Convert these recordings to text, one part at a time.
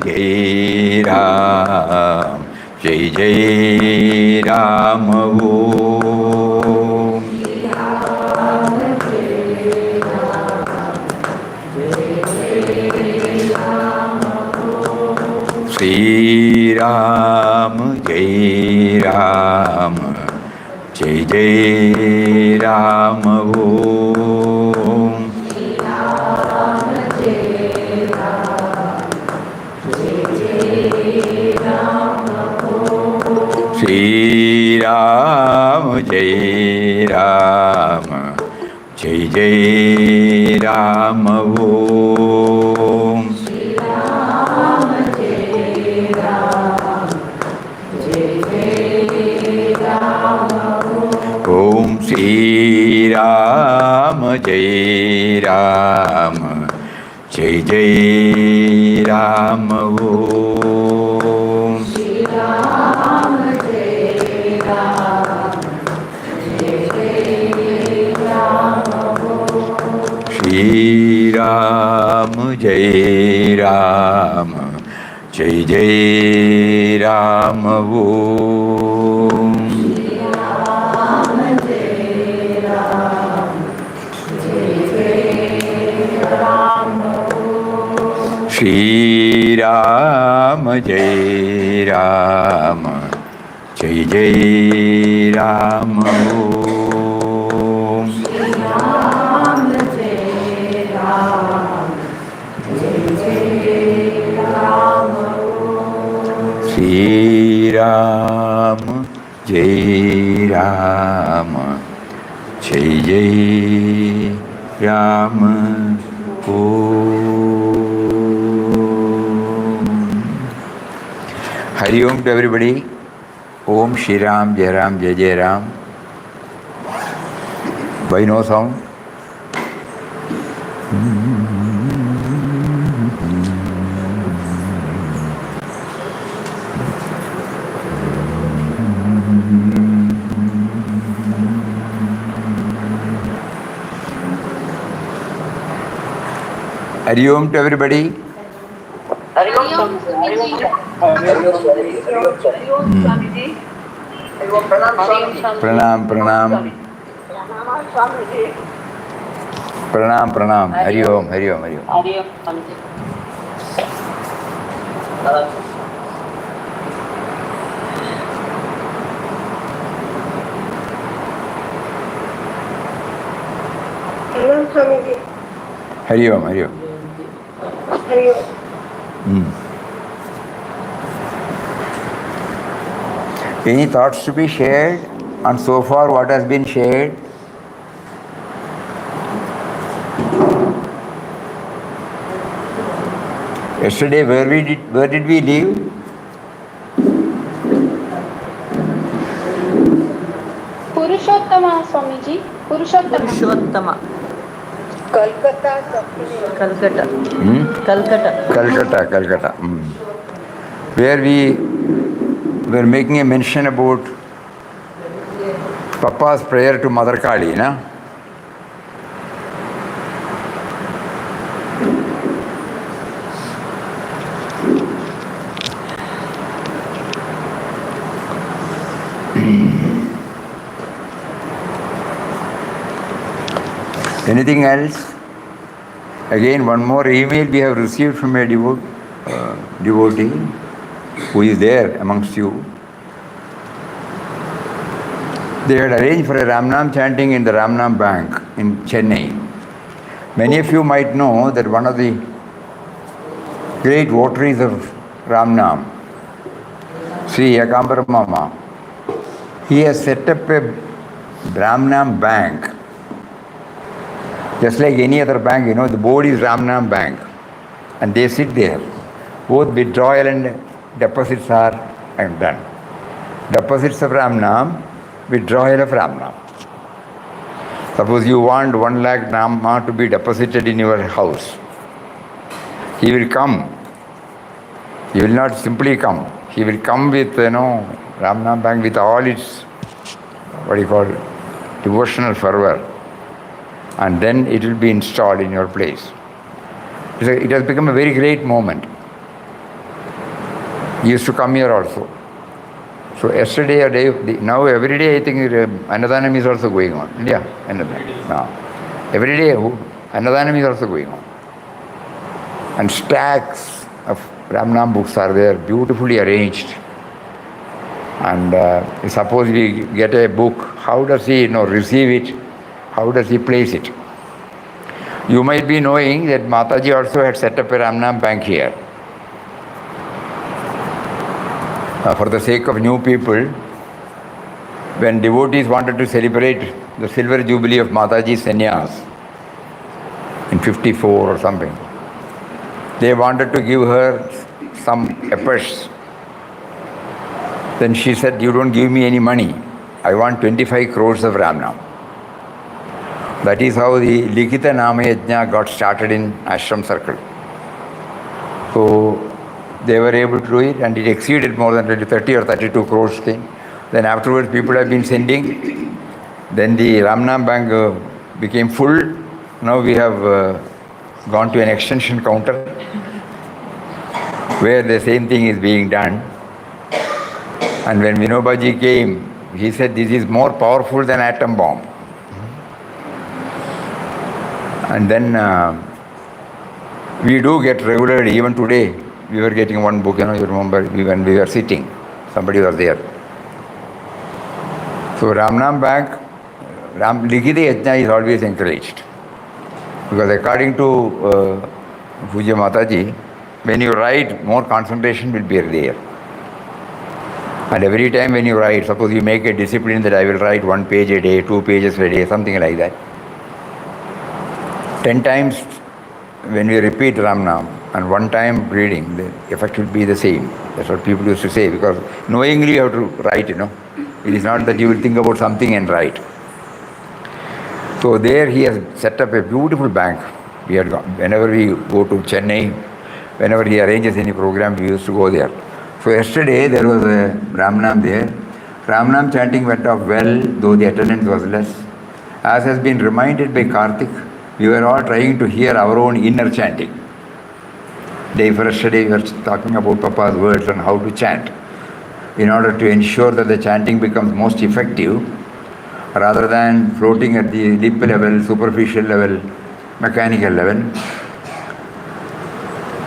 Jai Ram, Jai Jai Ram Om. Sri Ram, Jai Ram, Jai Jai Ram Om. Sri Ram, Jai Ram, Jai Jai Ram Om. Om Sri Ram, Jai Ram, Jai Jai Ram Om. Sri Ram, Jai Ram, Jai Jai Ram Om. Sri Ram, Jai Ram, Jai Jai Ram Om. Sri Ram, Jai Ram, Jai Jai Ram Om. Hari Om to everybody. Om Shri Ram, Jai Ram, Jai Jai Ram. Why no sound? Hari Om to everybody. Hari Om Swamiji. Pranam, pranam. Pranam, pranam. Hari Om, Hari Om, Hari Om. Hari Om Swamiji. Hari Om, Hari Om. Hari Om. Any thoughts to be shared on so far what has been shared? Yesterday, where did we leave? Purushottama, Swamiji. Purushottama. Calcutta. Calcutta. Where we were making a mention about Papa's prayer to Mother Kali, na? Anything else? Again, one more email we have received from a devotee who is there amongst you. They had arranged for a Ramnam chanting in the Ramnam Bank in Chennai. Many of you might know that one of the great votaries of Ramnam, Sri Yakambara Mama, he has set up a Ramnam Bank. Just like any other bank, you know, the board is Ramnam Bank. And they sit there. Both withdrawal and deposits are done. Deposits of Ramnam, withdrawal of Ramnam. Suppose you want 1 lakh Nama to be deposited in your house. He will come. He will not simply come. He will come with, Ramnam Bank with all its, devotional fervor. And then it will be installed in your place. It has become a very great moment. He used to come here also. So yesterday, a day, now every day I think Annadanam is also going on. Yeah, Annadanam. Now, every day Annadanam is also going on. And stacks of Ramnam books are there, beautifully arranged. And suppose we get a book, how does he receive it? How does he place it? You might be knowing that Mataji also had set up a Ramnam bank here. For the sake of new people, when devotees wanted to celebrate the silver jubilee of Mataji's sannyas in 54 or something, they wanted to give her some efforts. Then she said, you don't give me any money. I want 25 crores of Ramnam. That is how the Likita Nama Yajna got started in Ashram Circle. So they were able to do it, and it exceeded more than 30 or 32 crores thing. Then afterwards people have been sending. Then the Ramnam bank became full. Now we have gone to an extension counter where the same thing is being done. And when Vinobaji came, he said this is more powerful than atom bomb. And then we do get regularly, even today, we were getting one book, you remember, when we were sitting, somebody was there. So Ramnam Bank, Likita Yajna is always encouraged. Because according to Pujya Mataji, when you write, more concentration will be there. And every time when you write, suppose you make a discipline that I will write 1 page a day, 2 pages a day, something like that. 10 times when we repeat Ramnam and 1 time reading, the effect will be the same. That's what people used to say, because knowingly you have to write, It is not that you will think about something and write. So there he has set up a beautiful bank. We had gone, whenever we go to Chennai, whenever he arranges any program, we used to go there. So yesterday there was a Ramnam there. Ramnam chanting went off well, though the attendance was less. As has been reminded by Karthik, we were all trying to hear our own inner chanting. Day for yesterday we were talking about Papa's words on how to chant, in order to ensure that the chanting becomes most effective, rather than floating at the lip level, superficial level, mechanical level.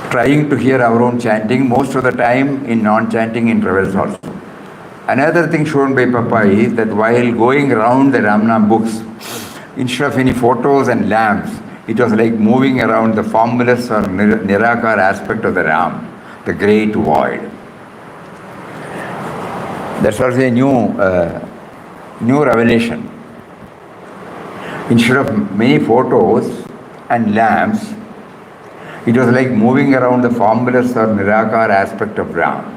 Trying to hear our own chanting, most of the time in non-chanting intervals also. Another thing shown by Papa is that while going around the Ramnam books, instead of any photos and lamps, it was like moving around the formless or Nirakar aspect of the Ram, the great void. That's also a new revelation. Instead of many photos and lamps, it was like moving around the formless or Nirakar aspect of Ram.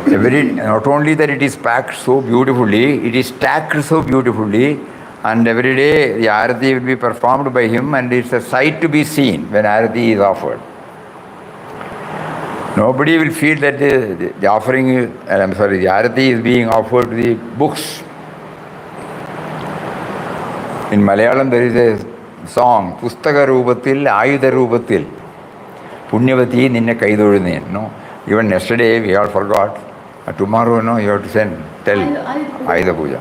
Not only that it is packed so beautifully, it is stacked so beautifully, and every day the Arati will be performed by him, and it's a sight to be seen when Arati is offered. Nobody will feel that the offering is, the Arati is being offered to the books. In Malayalam there is a song, Pustaka Rupatil, Ayudha Rupatil, Punyavati Ninna Kaidurine. No? Even yesterday we all forgot. Tomorrow, you have to tell Ayudha Puja.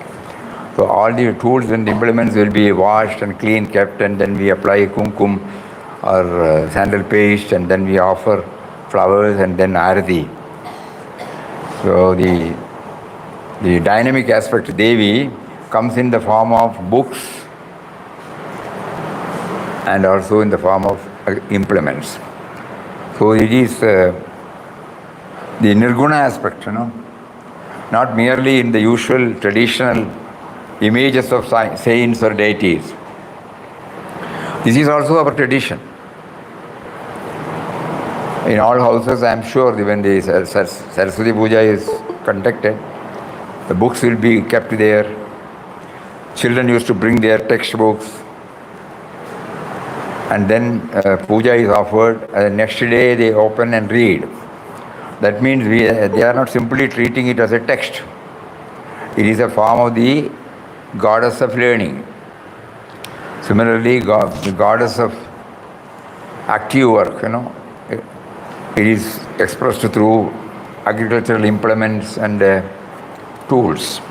So all the tools and implements will be washed and clean kept, and then we apply kumkum or sandal paste, and then we offer flowers and then arati. So the dynamic aspect, Devi, comes in the form of books and also in the form of implements. So it is the nirguna aspect, not merely in the usual traditional images of saints or deities. This is also our tradition. In all houses, I am sure, when the Saraswati Puja is conducted, the books will be kept there. Children used to bring their textbooks, and then puja is offered, and the next day they open and read. That means they are not simply treating it as a text. It is a form of the goddess of learning. Similarly, the goddess of active work, It is expressed through agricultural implements and tools.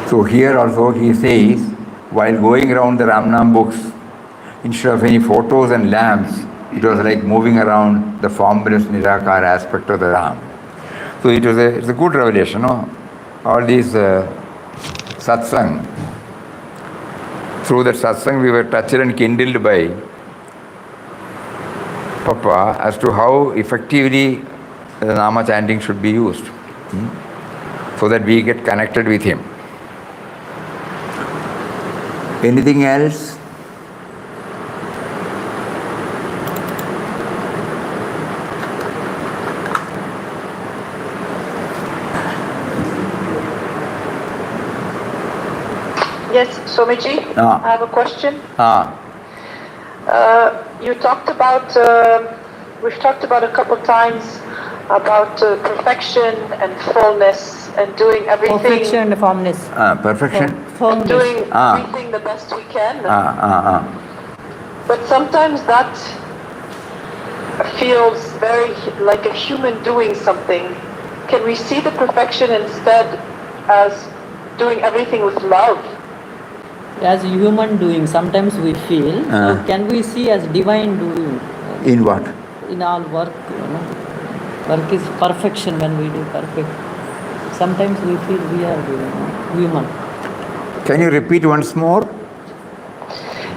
So here also he says, while going around the Ramnam books, instead of any photos and lamps, it was like moving around the formless Nirakar aspect of the Ram. So it's a good revelation, no? All these Satsang. Through that Satsang we were touched and kindled by Papa as to how effectively the Nama chanting should be used, so that we get connected with him. Anything else? Yes, Swamiji, I have a question. You talked about, we've talked about a couple times about perfection and fullness and doing everything. Perfection and formless. Perfection. And doing everything the best we can. But sometimes that feels very like a human doing something. Can we see the perfection instead as doing everything with love? As human doing, sometimes we feel. So can we see as divine doing? In what? In all work, work is perfection when we do perfect. Sometimes we feel we are human. Can you repeat once more?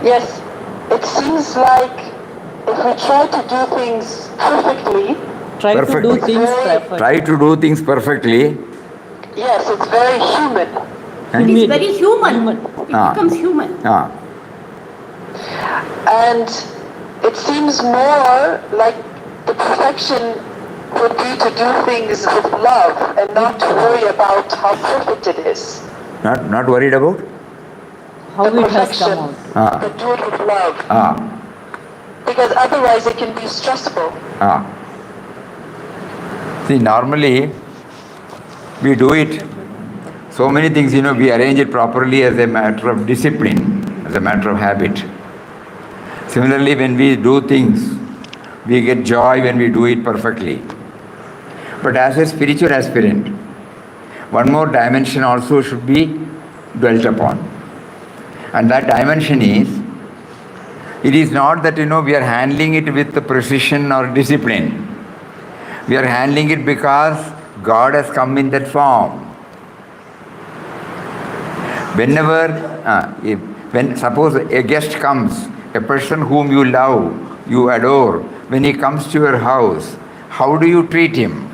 Yes, it seems like if we try to do things perfectly. Try to do things perfectly. Try to do things perfectly. Yes, it's very human. It is very human. It becomes human. And it seems more like the perfection would be to do things with love and not to worry about how perfect it is. Not worried about? How it has come out. But do it with love. Because otherwise it can be stressful. See, normally we do it. So many things, we arrange it properly as a matter of discipline, as a matter of habit. Similarly, when we do things, we get joy when we do it perfectly. But as a spiritual aspirant, one more dimension also should be dwelt upon. And that dimension is, it is not that, we are handling it with the precision or discipline. We are handling it because God has come in that form. Whenever, when suppose a guest comes, a person whom you love, you adore, when he comes to your house, how do you treat him?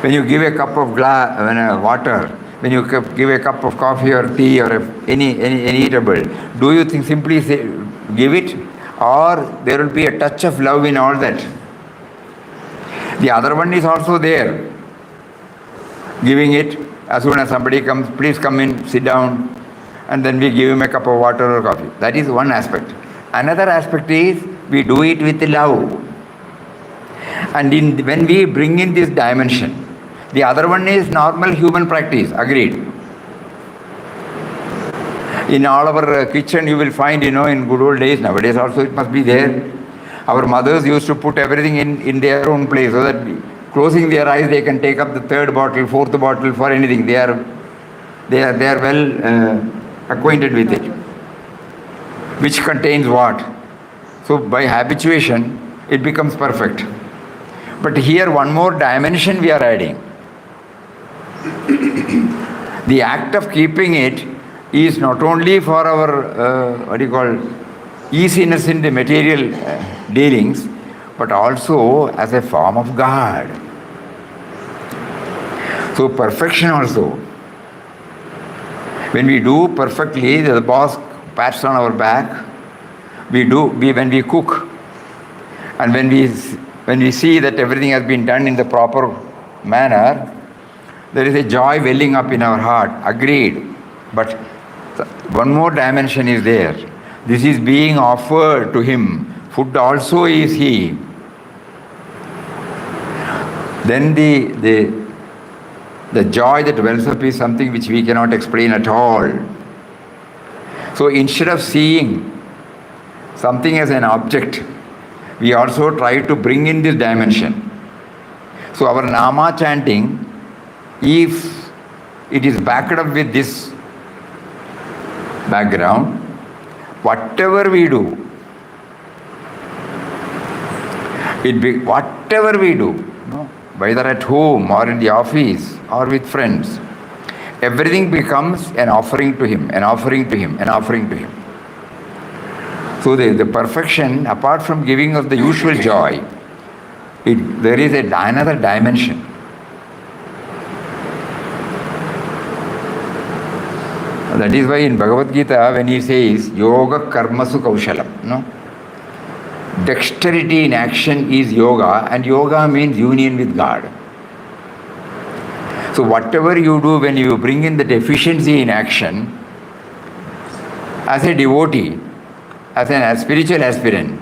When you give a cup of water, when you give a cup of coffee or tea or any eatable, do you think simply give it, or there will be a touch of love in all that? The other one is also there, giving it. As soon as somebody comes, please come in, sit down, and then we give him a cup of water or coffee. That is one aspect. Another aspect is we do it with love. And when we bring in this dimension, the other one is normal human practice, agreed. In all our kitchen you will find, in good old days, nowadays also it must be there. Our mothers used to put everything in their own place so that closing their eyes, they can take up the third bottle, fourth bottle for anything. They are well acquainted with it. Which contains what? So by habituation, it becomes perfect. But here one more dimension we are adding. The act of keeping it is not only for our, easiness in the material dealings, but also as a form of God. So perfection also. When we do perfectly, the boss pats on our back. When we cook, and when we see that everything has been done in the proper manner, there is a joy welling up in our heart. Agreed. But one more dimension is there. This is being offered to him. Food also is he. Then the joy that wells up is something which we cannot explain at all. So instead of seeing something as an object, we also try to bring in this dimension. So our Nama chanting, if it is backed up with this background, whatever we do, whatever we do, whether at home or in the office or with friends, everything becomes an offering to Him, an offering to Him, an offering to Him. So the perfection, apart from giving us the usual joy, there is another dimension. That is why in Bhagavad Gita, when he says, Yoga Karmasu Kaushalam, dexterity in action is yoga, and yoga means union with God. So whatever you do, when you bring in the efficiency in action, as a devotee, as a spiritual aspirant,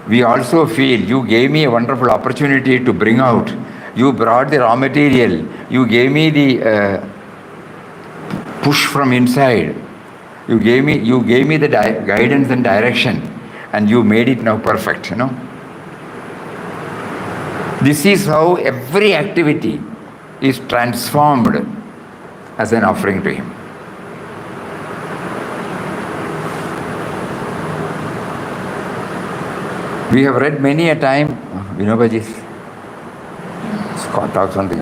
we also feel you gave me a wonderful opportunity to bring out. You brought the raw material. You gave me the push from inside. You gave me the guidance and direction, and you made it now perfect. This is how every activity is transformed as an offering to Him. We have read many a time, Vinobaji's talks on the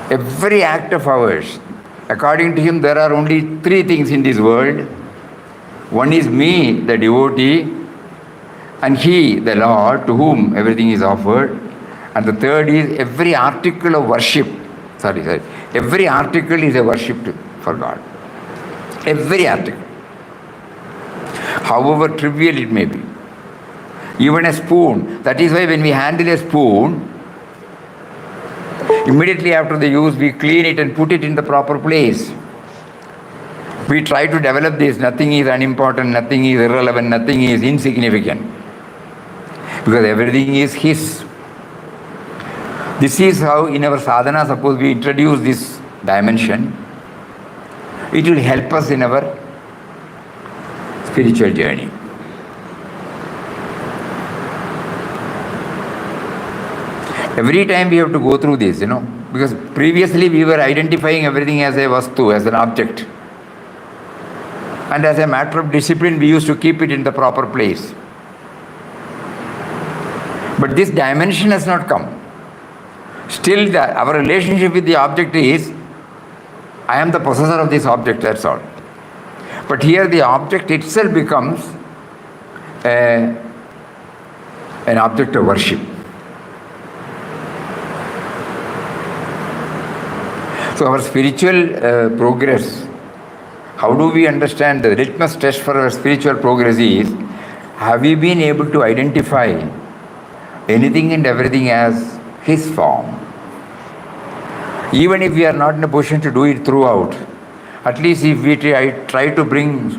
every act of ours, according to him, there are only three things in this world. One is me, the devotee, and he, the Lord, to whom everything is offered. And the third is every article of worship. Every article is a worship for God. Every article. However trivial it may be. Even a spoon. That is why when we handle a spoon, immediately after the use, we clean it and put it in the proper place. We try to develop this. Nothing is unimportant, nothing is irrelevant, nothing is insignificant. Because everything is His. This is how in our sadhana, suppose we introduce this dimension, it will help us in our spiritual journey. Every time we have to go through this, because previously we were identifying everything as a vastu, as an object. And as a matter of discipline, we used to keep it in the proper place. But this dimension has not come. Still, our relationship with the object is, I am the possessor of this object, that's all. But here the object itself becomes an object of worship. So our spiritual progress, how do we understand the litmus test for our spiritual progress is, have we been able to identify anything and everything as His form? Even if we are not in a position to do it throughout, at least if we try to bring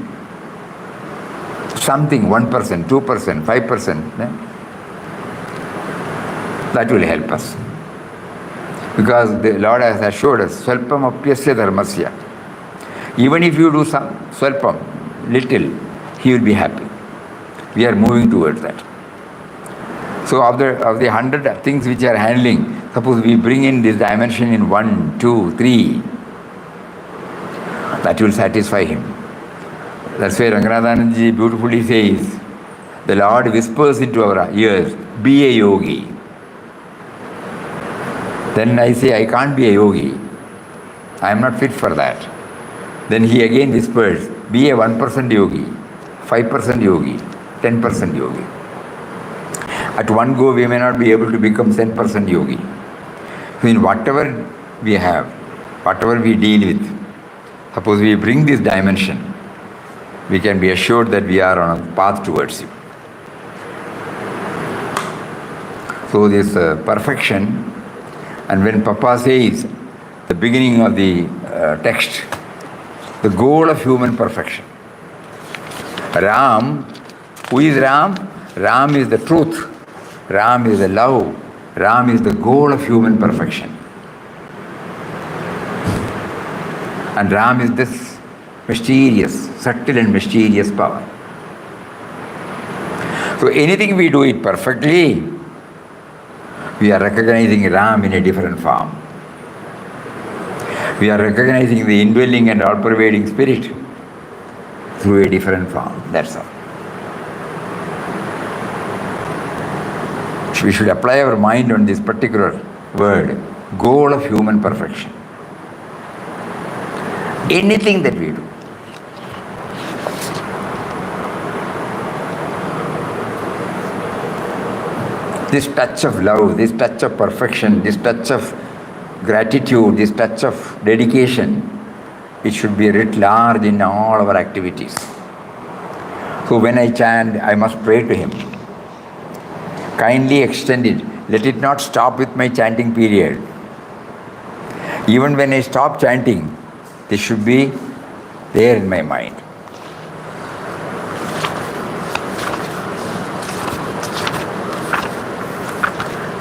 something, 1%, 2%, 5%, that will help us. Because the Lord has assured us, Swalpam apyasya dharmasya. Even if you do some Swalpam, little, He will be happy. We are moving towards that. So of the 100 things which are handling, suppose we bring in this dimension in 1, 2, 3, that will satisfy Him. That's why Ranganathananji beautifully says, the Lord whispers into our ears, be a yogi. Then I say, I can't be a yogi. I am not fit for that. Then He again whispers, be a 1% yogi, 5% yogi, 10% yogi. At one go, we may not be able to become 10% yogi. So in whatever we have, whatever we deal with, suppose we bring this dimension, we can be assured that we are on a path towards Him. So this perfection, and when Papa says, the beginning of the text, the goal of human perfection. Ram, who is Ram? Ram is the truth. Ram is the love. Ram is the goal of human perfection. And Ram is this mysterious, subtle and mysterious power. So anything we do it perfectly, we are recognizing Ram in a different form. We are recognizing the indwelling and all-pervading spirit through a different form. That's all. We should apply our mind on this particular word, goal of human perfection. Anything that we do. This touch of love, this touch of perfection, this touch of gratitude, this touch of dedication, it should be writ large in all our activities. So when I chant, I must pray to him. Kindly extend it. Let it not stop with my chanting period. Even when I stop chanting, this should be there in my mind.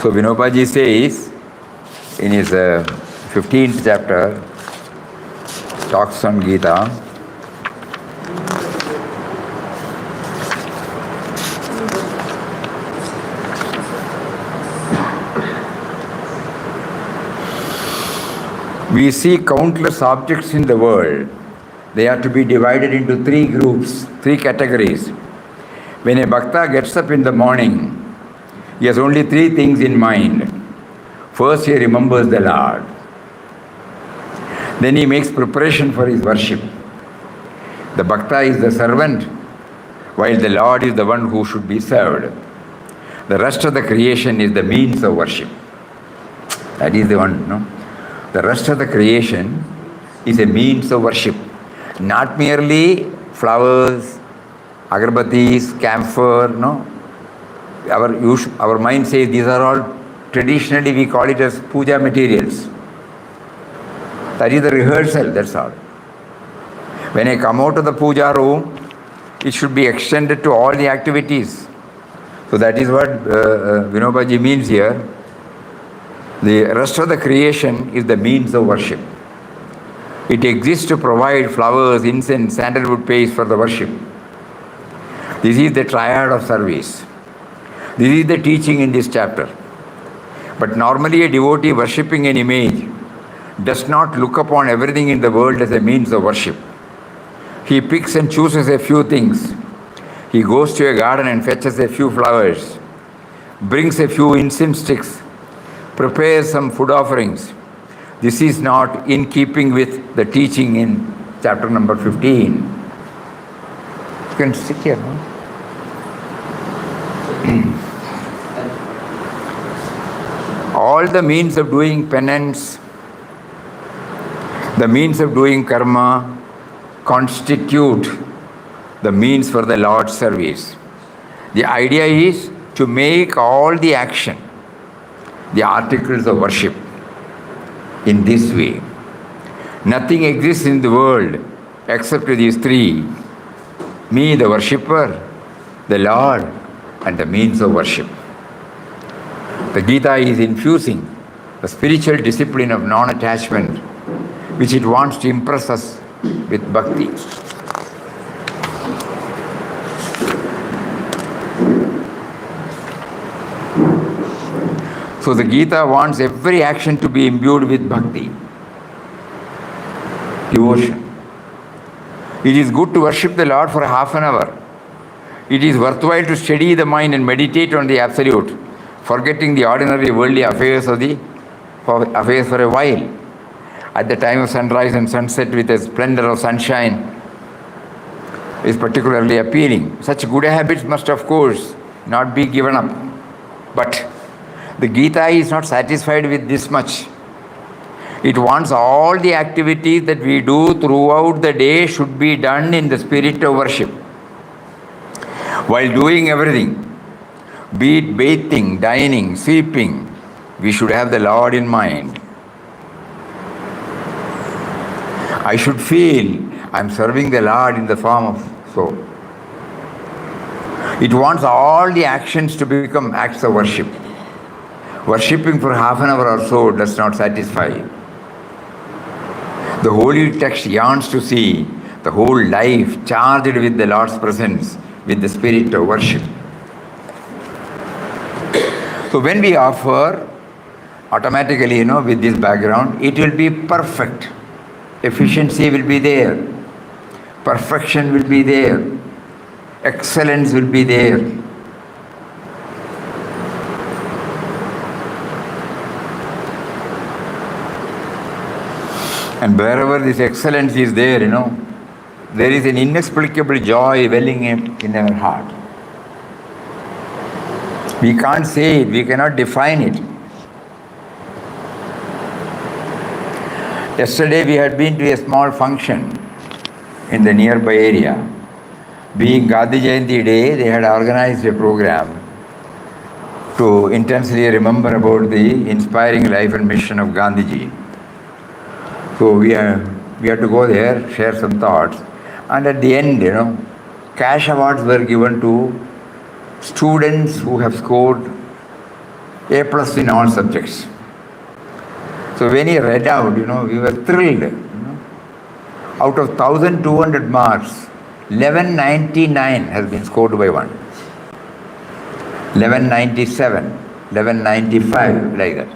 So Vinobaji says in his 15th chapter, talks on Gita, we see countless objects in the world. They are to be divided into three groups, three categories. When a bhakta gets up in the morning, he has only three things in mind. First, he remembers the Lord. Then he makes preparation for his worship. The bhakta is the servant, while the Lord is the one who should be served. The rest of the creation is the means of worship. That is the one, no? The rest of the creation is a means of worship. Not merely flowers, agarbatis, camphor, no? Our mind says these are all, traditionally we call it as puja materials. That is the rehearsal, that's all. When I come out of the puja room, it should be extended to all the activities. So that is what Vinobaji means here. The rest of the creation is the means of worship. It exists to provide flowers, incense, sandalwood paste for the worship. This is the triad of service. This is the teaching in this chapter. But normally a devotee worshipping an image does not look upon everything in the world as a means of worship. He picks and chooses a few things. He goes to a garden and fetches a few flowers, brings a few incense sticks, prepares some food offerings. This is not in keeping with the teaching in chapter number 15. You can sit here, no? All the means of doing penance, the means of doing karma, constitute the means for the Lord's service. The idea is to make all the action the articles of worship in this way. Nothing exists in the world except these three: me, the worshipper, the Lord, and the means of worship. The Gita is infusing the spiritual discipline of non-attachment, which it wants to impress us with bhakti. So the Gita wants every action to be imbued with bhakti, devotion. It is good to worship the Lord for half an hour. It is worthwhile to steady the mind and meditate on the Absolute, forgetting the ordinary worldly affairs for a while. At the time of sunrise and sunset with a splendor of sunshine is particularly appealing. Such good habits must, of course, not be given up. But the Gita is not satisfied with this much. It wants all the activities that we do throughout the day should be done in the spirit of worship. While doing everything, be it bathing, dining, sleeping, we should have the Lord in mind. I should feel I'm serving the Lord in the form of soul. It wants all the actions to become acts of worship. Worshipping for half an hour or so does not satisfy. The holy text yearns to see the whole life charged with the Lord's presence, with the spirit of worship. So when we offer, automatically, with this background, it will be perfect. Efficiency will be there. Perfection will be there. Excellence will be there. And wherever this excellence is there, there is an inexplicable joy welling in our heart. We can't say it, we cannot define it. Yesterday we had been to a small function in the nearby area. Being Gandhi Jayanti Day, they had organized a program to intensely remember about the inspiring life and mission of Gandhiji. So we had to go there, share some thoughts, and at the end, cash awards were given to students who have scored A+ in all subjects. So when he read out, we were thrilled. Out of 1,200 marks, 1199 has been scored by one. 1197, 1195, like that.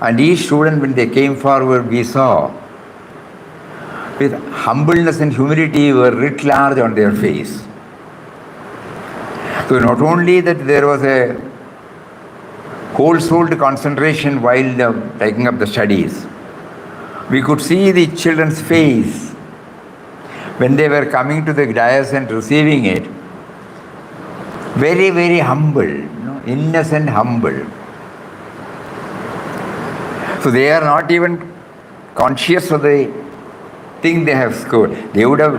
And each student, when they came forward, we saw with humbleness and humility were writ large on their face. So not only that there was a whole-souled concentration while taking up the studies, we could see the children's face when they were coming to the dais and receiving it. Very, very humble, innocent, humble. So they are not even conscious of the thing they have scored. They would have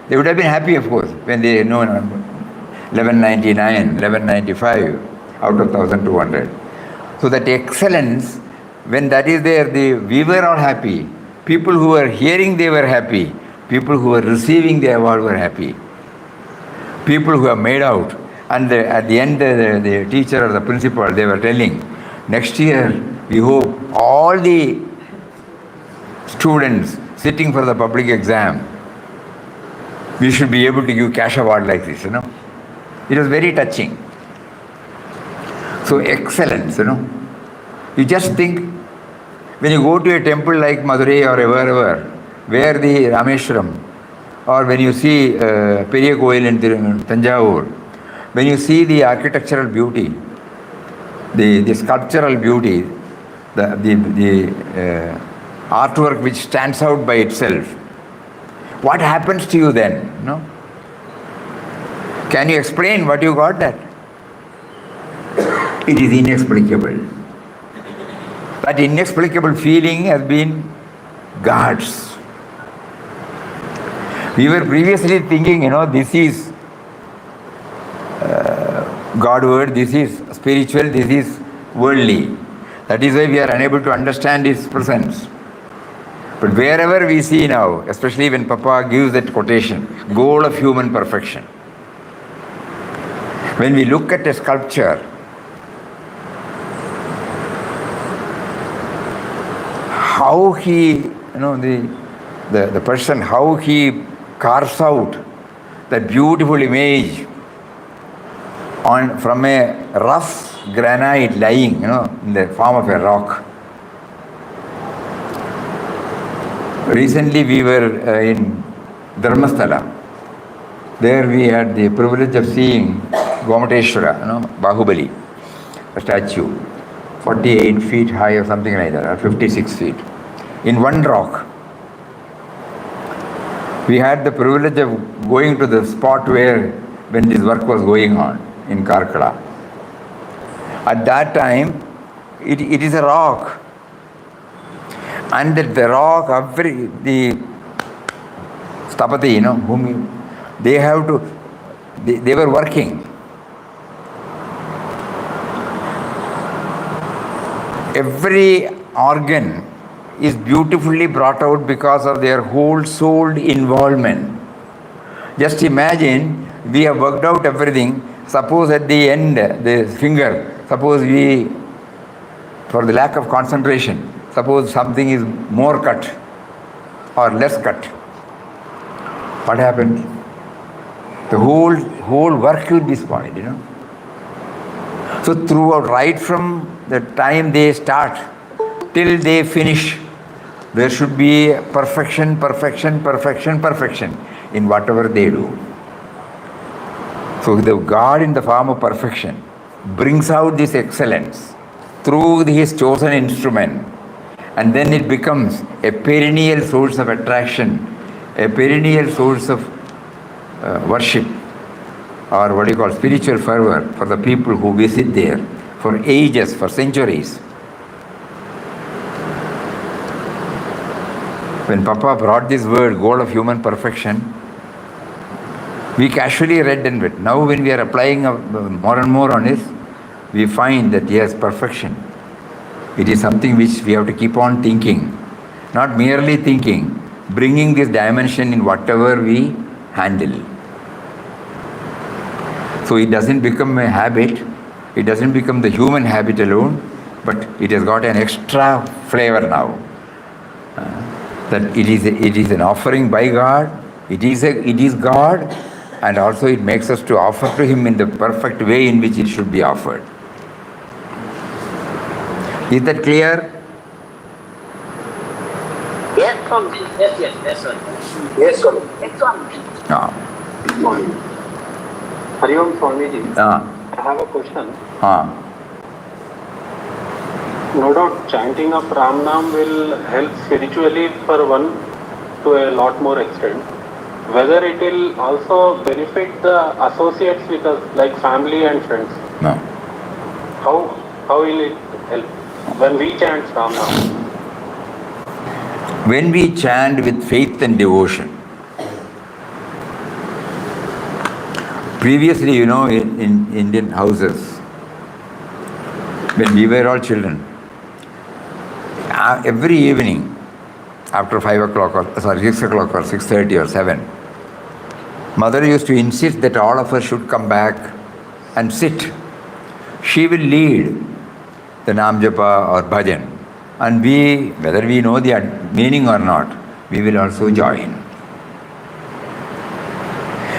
been happy, of course, when they know 1199, 1195 out of 1,200. So that excellence, when that is there, we were all happy. People who were hearing, they were happy. People who were receiving the award were happy. People who have made out, and at the end, the teacher or the principal, they were telling, next year, we hope all the students sitting for the public exam, we should be able to give cash award like this, It was very touching. So excellence, You just think, when you go to a temple like Madurai or wherever, where the Rameshwaram, or when you see Periya Koil in Tanjavur, when you see the architectural beauty, the sculptural beauty, the artwork which stands out by itself, what happens to you then? Can you explain what you got that? It is inexplicable. That inexplicable feeling has been God's. We were previously thinking, this is Godward, this is spiritual, this is worldly. That is why we are unable to understand His presence. But wherever we see now, especially when Papa gives that quotation, goal of human perfection. When we look at a sculpture, how he, the person, how he carves out that beautiful image from a rough granite lying, in the form of a rock. Recently we were in Dharmasthala. There we had the privilege of seeing Gomateshwara, Bahubali, a statue, 48 feet high or something like that, or 56 feet, in one rock. We had the privilege of going to the spot when this work was going on in Karkala. At that time, it is a rock. And the rock, the Stapati, they were working. Every organ is beautifully brought out because of their whole-souled involvement. Just imagine, we have worked out everything. Suppose at the end, the finger, suppose for the lack of concentration, suppose something is more cut or less cut. What happens? The whole work will be spoiled, So throughout, right from the time they start till they finish, there should be perfection, perfection, perfection, perfection in whatever they do. So the God in the form of perfection brings out this excellence through his chosen instrument, and then it becomes a perennial source of attraction, a perennial source of worship, or what you call spiritual fervor for the people who visit there for ages, for centuries. When Papa brought this word, goal of human perfection, we casually read and read. Now when we are applying more and more on this, we find that yes, perfection. It is something which we have to keep on thinking. Not merely thinking, bringing this dimension in whatever we handle. So it doesn't become a habit, it doesn't become the human habit alone, but it has got an extra flavor now. That it is an offering by God, it is God, and also it makes us to offer to Him in the perfect way in which it should be offered. Is that clear? Yes, Swami. Yes, sir. Yes, Swami. Yes, Swami. Hari Om Swamiji. I have a question. No doubt chanting of Ram Nam will help spiritually for one to a lot more extent. Whether it will also benefit the associates with us, like family and friends. No. How will it help when we chant Ram Nam? When we chant with faith and devotion, previously, in Indian houses, when we were all children, every evening, after 5 o'clock, 6 o'clock or 6:30 or 7, Mother used to insist that all of us should come back and sit. She will lead the Nam Japa or Bhajan, and we, whether we know the meaning or not, we will also join.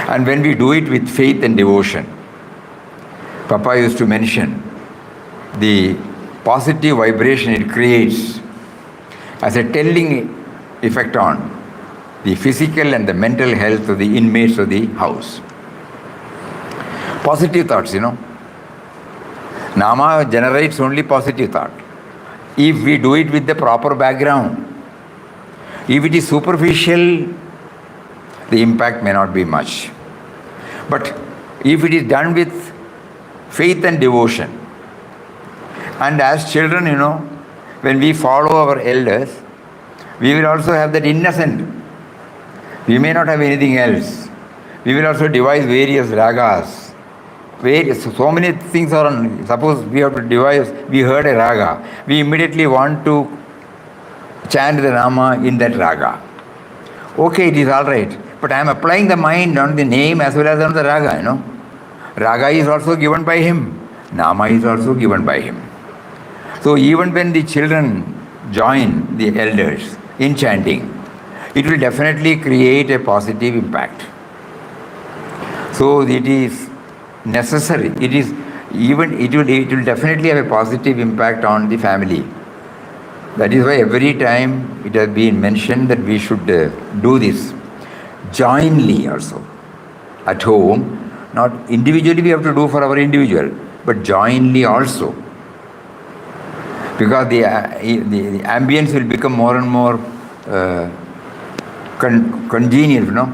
And when we do it with faith and devotion, Papa used to mention the positive vibration it creates as a telling effect on the physical and the mental health of the inmates of the house. Positive thoughts, Nama generates only positive thought. If we do it with the proper background, if it is superficial, the impact may not be much. But if it is done with faith and devotion, and as children, when we follow our elders, we will also have that innocent. We may not have anything else. We will also devise various ragas. So many things are on. Suppose we have to devise, we heard a raga. We immediately want to chant the Nama in that raga. Okay, it is all right. But I am applying the mind on the name as well as on the raga, Raga is also given by him. Nama is also given by him. So even when the children join the elders in chanting, it will definitely create a positive impact. So it is necessary. It will definitely have a positive impact on the family. That is why every time it has been mentioned that we should do this jointly also at home. Not individually we have to do for our individual, but jointly also. Because the ambience will become more and more congenial,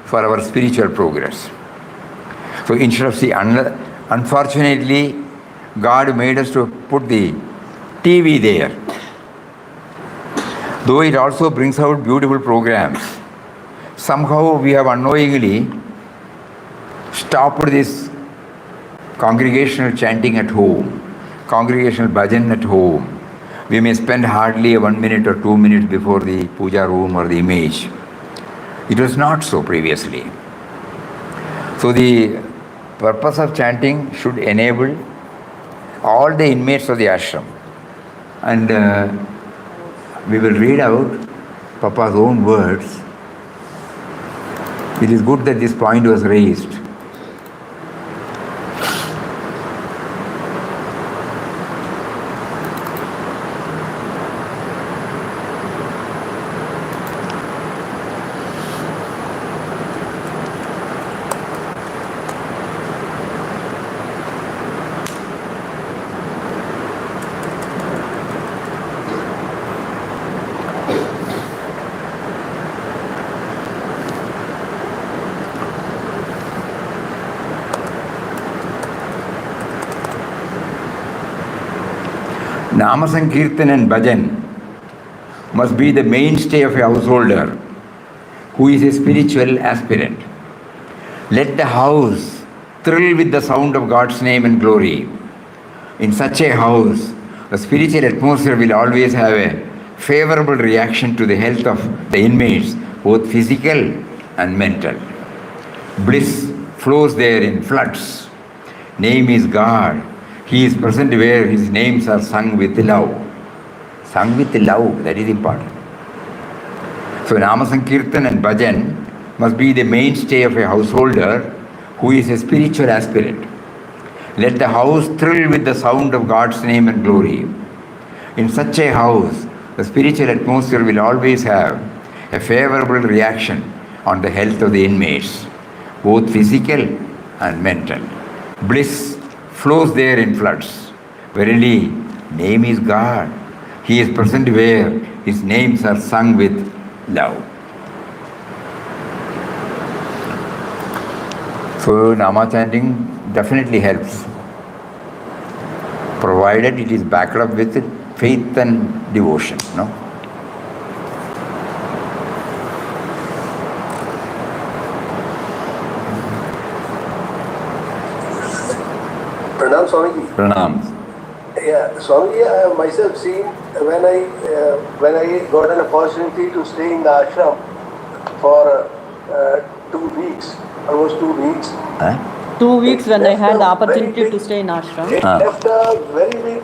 for our spiritual progress. So instead of unfortunately, God made us to put the TV there. Though it also brings out beautiful programs, somehow we have unknowingly stopped this congregational chanting at home, congregational bhajan at home. We may spend hardly 1 minute or 2 minutes before the puja room or the image. It was not so previously. So the purpose of chanting should enable all the inmates of the ashram. And we will read out Papa's own words. It is good that this point was raised. Nama Sankirtan and Bhajan must be the mainstay of a householder who is a spiritual aspirant. Let the house thrill with the sound of God's name and glory. In such a house, the spiritual atmosphere will always have a favorable reaction to the health of the inmates, both physical and mental. Bliss flows there in floods. Name is God. He is present where his names are sung with love. Sung with love, that is important. So Nama Sankirtan and Bhajan must be the mainstay of a householder who is a spiritual aspirant. Let the house thrill with the sound of God's name and glory. In such a house, the spiritual atmosphere will always have a favorable reaction on the health of the inmates, both physical and mental. Bliss flows there in floods. Verily, name is God. He is present where his names are sung with love. So Nama chanting definitely helps, provided it is backed up with faith and devotion. No? Pranam Swamiji. Pranam. Yeah, Swamiji, I have myself seen when I got an opportunity to stay in the ashram for 2 weeks, almost 2 weeks. 2 weeks when I had the opportunity to stay in ashram. It left a very big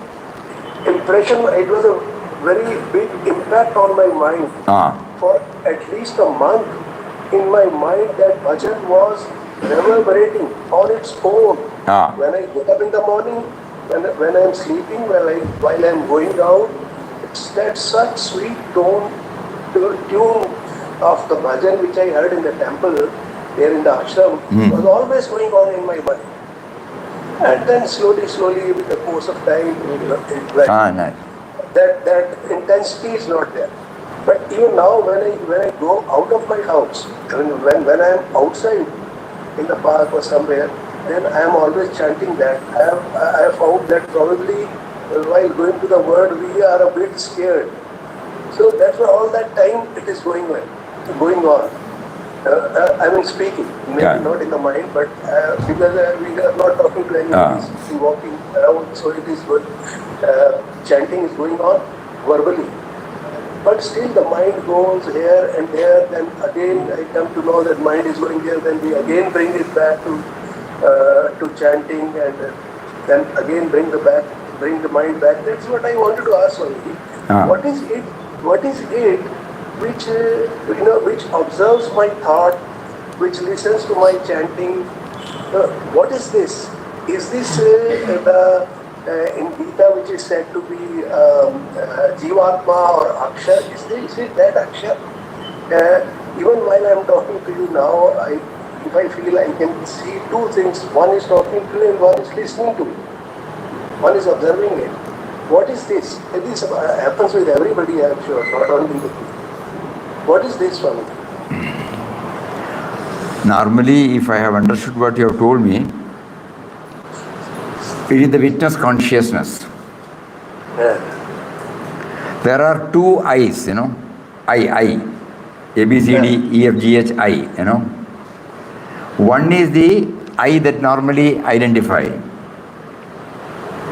impression. It was a very big impact on my mind. For at least a month, in my mind, that bhajan was reverberating on its own. When I get up in the morning, when I'm sleeping, while I'm going out, it's that such sweet tune of the bhajan which I heard in the temple, there in the ashram, was always going on in my mind. And then slowly, with the course of time, that intensity is not there. But even now, when I go out of my house, when I am outside in the park or somewhere, then I am always chanting that. I have found that probably while going to the word, we are a bit scared. So that's why all that time it is going on. I mean speaking, maybe not in the mind, but because we are not talking to anyone, we walking around, so it is good. Chanting is going on verbally. But still the mind goes here and there, then again I come to know that mind is going there, then we again bring it back to chanting, and then again bring the mind back. That's what I wanted to ask Swami. What is it which observes my thought, which listens to my chanting? What is this? Is this in Gita, which is said to be Jivatma or Akshar? Is it that Akshar? Even while I am talking to you now, if I feel I can see two things. One is talking to you and one is listening to you. One is observing it. What is this? This happens with everybody, I am sure, not only with me. What is this for me? Normally, if I have understood what you have told me, it is the witness consciousness. There are two I's, I, A, B, C, D, E, F, G, H, I, One is the I that normally identify,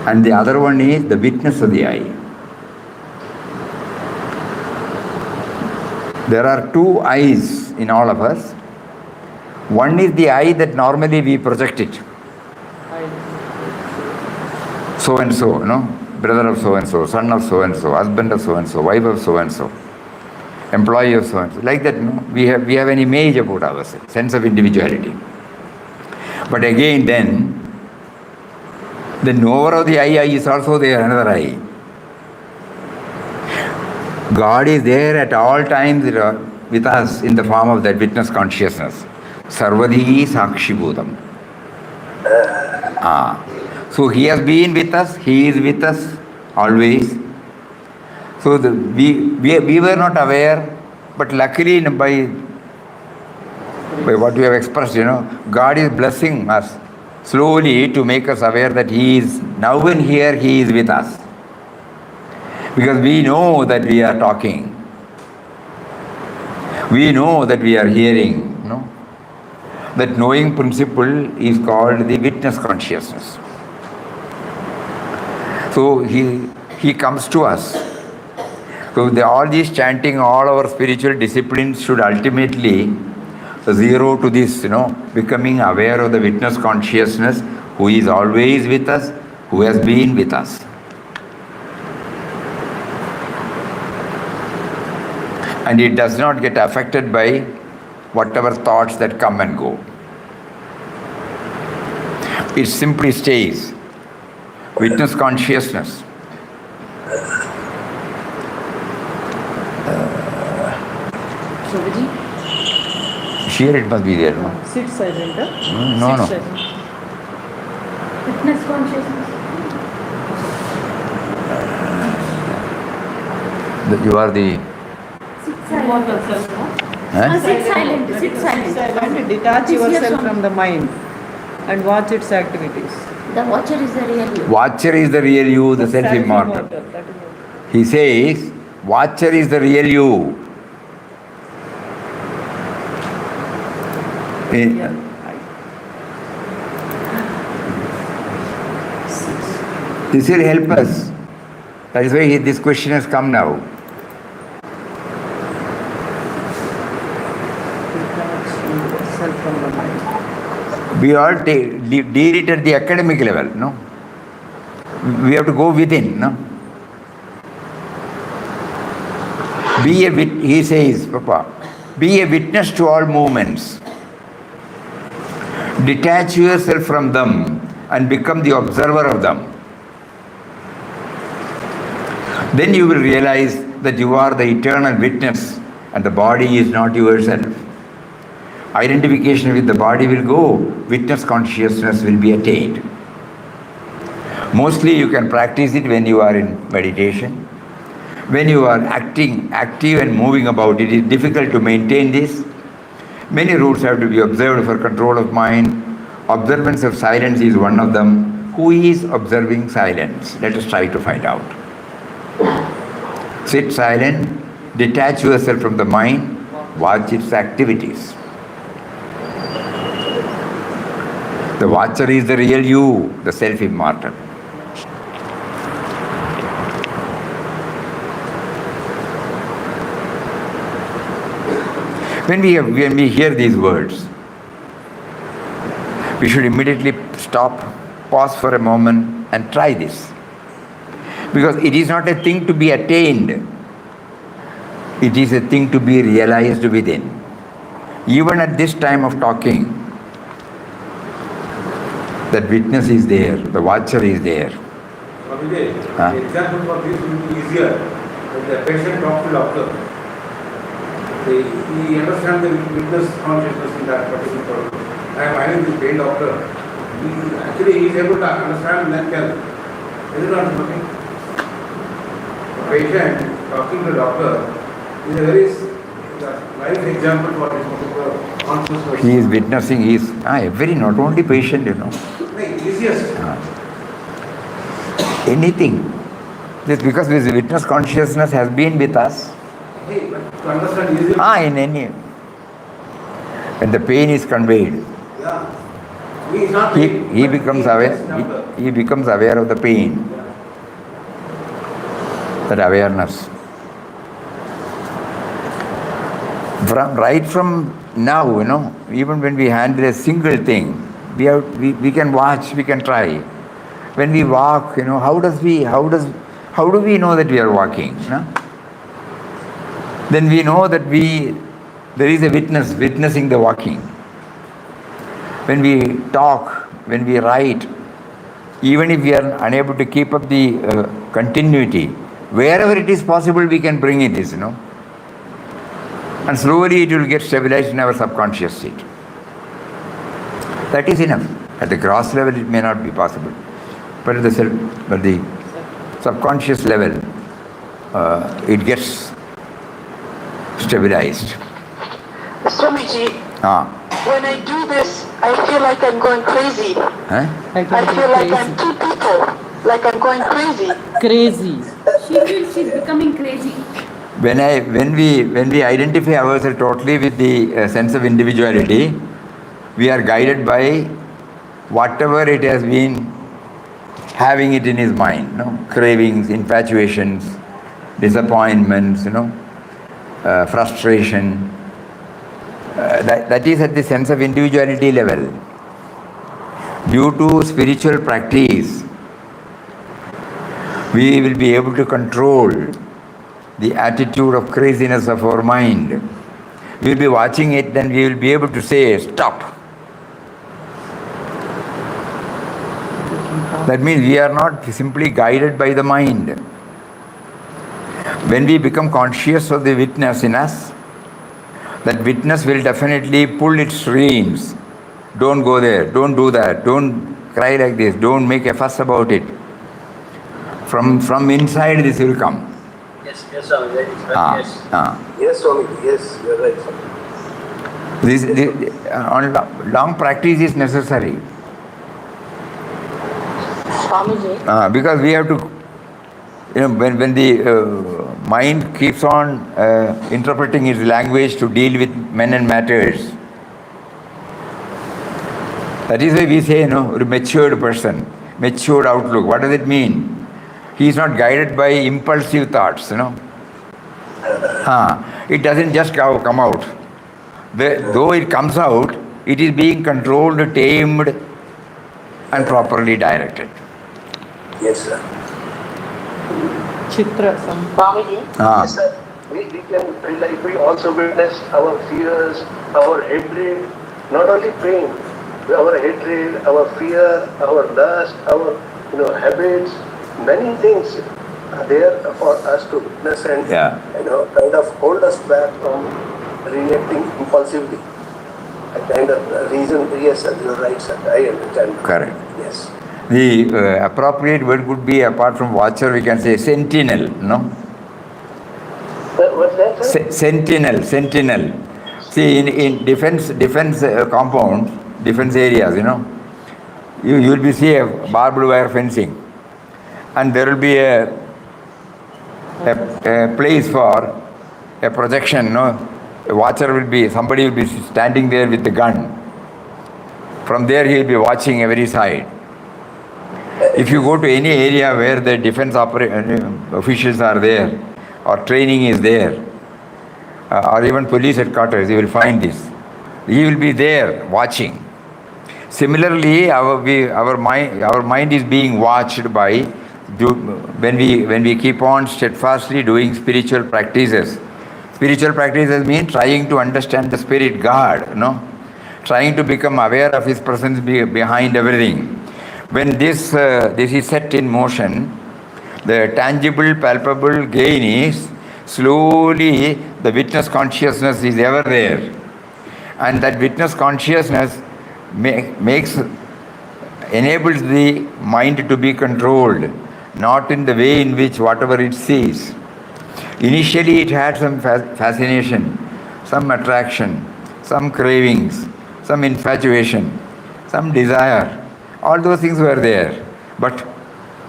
and the other one is the witness of the I. There are two I's in all of us. One is the I that normally we project it. So and so, brother of so and so, son of so and so, husband of so and so, wife of so and so, employee of so and so. Like that, we have an image about ourselves, sense of individuality. But again, then the knower of the I is also there, another I. God is there at all times with us in the form of that witness consciousness. Sarvadi Sakshi Bhudam. So he has been with us, he is with us always. So we were not aware, but luckily by what we have expressed, God is blessing us slowly to make us aware that he is now and here, he is with us. Because we know that we are talking. We know that we are hearing. No? That knowing principle is called the witness consciousness. So he comes to us. So all these chanting, all our spiritual disciplines should ultimately zero to this, becoming aware of the witness consciousness who is always with us, who has been with us. And it does not get affected by whatever thoughts that come and go. It simply stays. Witness consciousness. Here it must be there, no? Sit silent, huh? No. Sit silent. Witness consciousness. You are the... Sit silent. Huh? Sit silent. Sit silent. Silent. Detach This year yourself Swami. from the mind and watch its activities. The watcher is the real you. Watcher is the real you, the self-immortal. That is what. He says, Watcher is the real you. This will help us. That is why this question has come now. Self from the mind. We all deal it at the academic level, no? We have to go within, no? He says, Papa, be a witness to all movements. Detach yourself from them and become the observer of them. Then you will realize that you are the eternal witness and the body is not yourself. Identification with the body will go, witness consciousness will be attained. Mostly you can practice it when you are in meditation. When you are active and moving about, it is difficult to maintain this. Many rules have to be observed for control of mind. Observance of silence is one of them. Who is observing silence? Let us try to find out. Sit silent, detach yourself from the mind, watch its activities. The watcher is the real you, the self-immortal. When we hear these words, we should immediately stop, pause for a moment and try this. Because it is not a thing to be attained. It is a thing to be realized within. Even at this time of talking, that witness is there, the watcher is there. The example for this will be easier. When the patient talks to doctor, he understands the witness consciousness in that particular problem. I am having this pain doctor. He is able to understand and tell. Is it not working? The patient talking to the doctor is a very life example for this particular consciousness. He is witnessing, he is very not only patient, The easiest. Anything. Just because this witness consciousness has been with us. Hey, but to understand easily. In any. When the pain is conveyed, Yeah. He is not he becomes aware. He becomes aware of the pain. That awareness. Right from now, even when we handle a single thing, we can watch, we can try. When we walk, how do we know that we are walking? Then we know that there is a witness witnessing the walking. When we talk, when we write, even if we are unable to keep up the continuity, wherever it is possible we can bring it this, and slowly it will get stabilized in our subconscious state. That is enough. At the gross level it may not be possible, but at the subconscious level it gets stabilized. Swamiji, when I do this, I feel like I'm going crazy. I I feel like I'm two people, like I'm going crazy. Crazy. She feels she's becoming crazy. When we identify ourselves totally with the sense of individuality, we are guided by whatever it has been having it in his mind, cravings, infatuations, disappointments, frustration. That is at the sense of individuality level. Due to spiritual practice, we will be able to control the attitude of craziness of our mind. We will be watching it, then we will be able to say, stop. That means we are not simply guided by the mind. When we become conscious of the witness in us, that witness will definitely pull its reins. Don't go there, don't do that, don't cry like this, don't make a fuss about it. From inside this will come. Yes, Swami, that is right. Yes. Yes, Swami, yes, you're right, Swami. This long practice is necessary. Swamiji. Because we have to, when the mind keeps on interpreting its language to deal with men and matters, that is why we say, a matured person, matured outlook. What does it mean? He is not guided by impulsive thoughts, It doesn't just come out. Though it comes out, it is being controlled, tamed, and properly directed. Yes, sir. Chitra, Swamiji, Yes, sir. We also witness our fears, our hatred, not only pain, our hatred, our fear, our lust, our habits, many things are there for us to witness and kind of hold us back from reacting impulsively. A kind of reason, yes, sir, you're right, sir. I understand. Correct. Yes. The appropriate word would be, apart from watcher, we can say sentinel, What's that, sir? Sentinel. See, in defense compounds, defense areas, you will be see a barbed wire fencing, and there will be a place for a projection. A watcher will be, somebody will be standing there with the gun. From there he will be watching every side. If you go to any area where the defense officials are there, or training is there, or even police headquarters, you will find this. He will be there watching. Similarly, our mind is being watched by when we keep on steadfastly doing spiritual practices. Spiritual practices mean trying to understand the spirit God, trying to become aware of His presence behind everything. When this is set in motion, the tangible, palpable gain is slowly the witness consciousness is ever there. And that witness consciousness enables the mind to be controlled, not in the way in which whatever it sees. Initially it had some fascination, some attraction, some cravings, some infatuation, some desire. All those things were there. But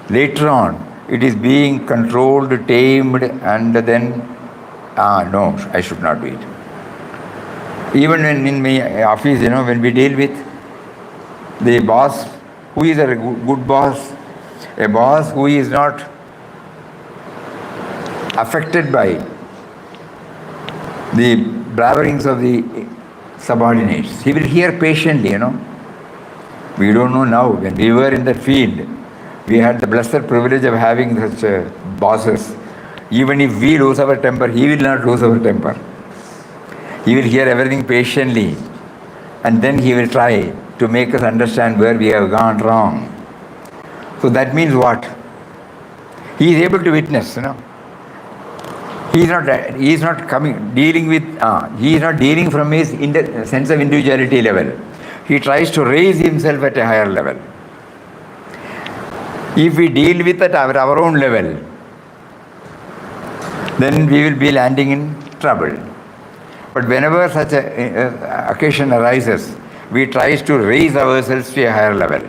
later on, it is being controlled, tamed, and then, no, I should not do it. Even when in my office, when we deal with the boss, who is a good boss, a boss who is not affected by the braverings of the subordinates. He will hear patiently, We don't know now. When we were in that field, we had the blessed privilege of having such bosses. Even if we lose our temper, he will not lose our temper. He will hear everything patiently, and then he will try to make us understand where we have gone wrong. So that means what? He is able to witness, He is not dealing from his sense of individuality level. He tries to raise himself at a higher level. If we deal with it at our own level, then we will be landing in trouble. But whenever such an occasion arises, we try to raise ourselves to a higher level.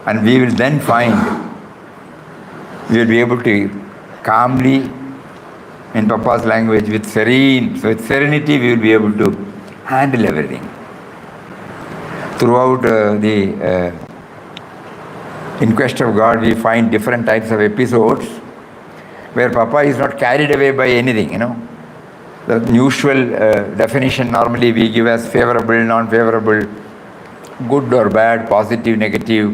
And we will then find we will be able to calmly, in Papa's language, with serenity, we will be able to handle everything. Throughout the In Quest of God, we find different types of episodes where Papa is not carried away by anything, The usual definition normally we give as favorable, non-favorable, good or bad, positive, negative.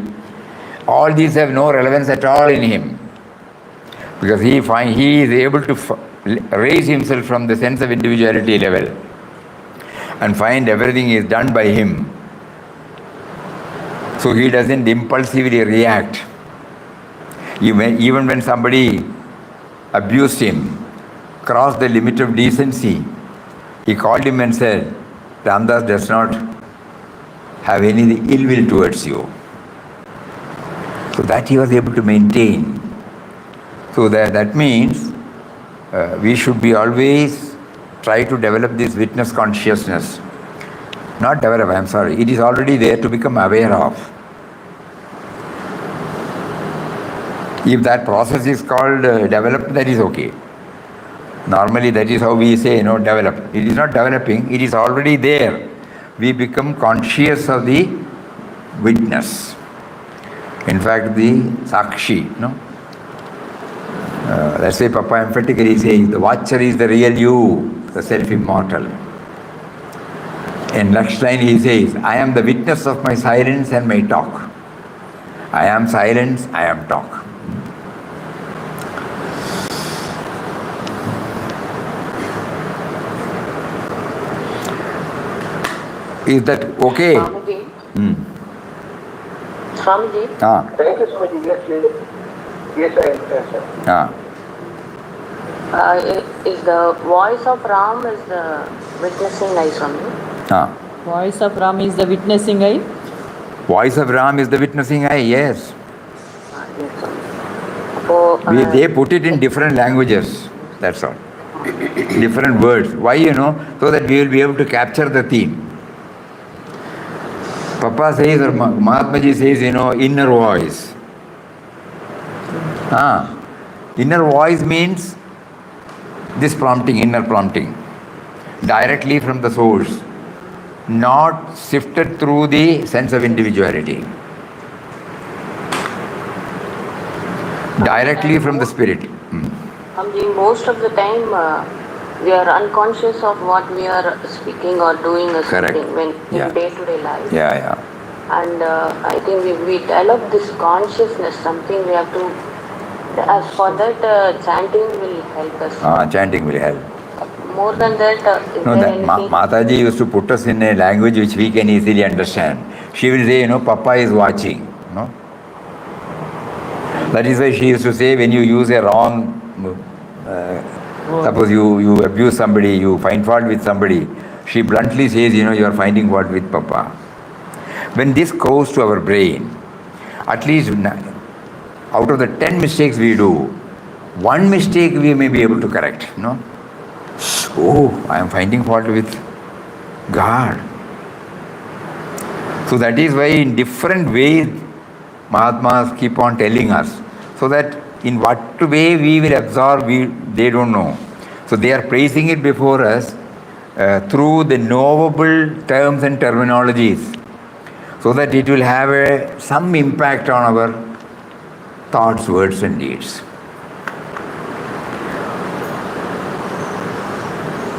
All these have no relevance at all in him. Because he is able to raise himself from the sense of individuality level and find everything is done by him. So he doesn't impulsively react. Even when somebody abused him, crossed the limit of decency, he called him and said, Ramdas does not have any ill will towards you. So that he was able to maintain. So that means we should be always try to develop this witness consciousness. Not develop, it is already there to become aware of. If that process is called developed, that is okay. Normally that is how we say, develop. It is not developing, it is already there. We become conscious of the witness. In fact, the Sakshi, that's why Papa emphatically says, the watcher is the real you, the self-immortal. In next line he says, I am the witness of my silence and my talk. I am silence, I am talk. Is that okay? Swamiji. Swamiji. Thank you, Swamiji. Yes, sir. Is the voice of Ram is the witnessing eye, Swami? Voice of Ram is the witnessing eye? Voice of Ram is the witnessing eye, yes. Yes, so, They put it in different languages, that's all. Different words. Why, so that we will be able to capture the theme. Papa says, or Mahatmaji says, inner voice. Inner voice means this prompting, inner prompting, directly from the source, not sifted through the sense of individuality. Directly from the spirit. Most of the time, we are unconscious of what we are speaking or doing or something in day-to-day life. And I think we develop this consciousness, something we have to. As for that, chanting will help us. Chanting will help. More than that, Mataji used to put us in a language which we can easily understand. She will say, Papa is watching. That is why she used to say, when you use a wrong, suppose you abuse somebody, you find fault with somebody, she bluntly says, you are finding fault with Papa. When this goes to our brain, at least out of the 10 mistakes we do, one mistake we may be able to correct. Oh, I am finding fault with God. So that is why in different ways Mahatmas keep on telling us, so that in what way we will absorb, they don't know. So they are placing it before us through the knowable terms and terminologies, so that it will have some impact on our thoughts, words and deeds.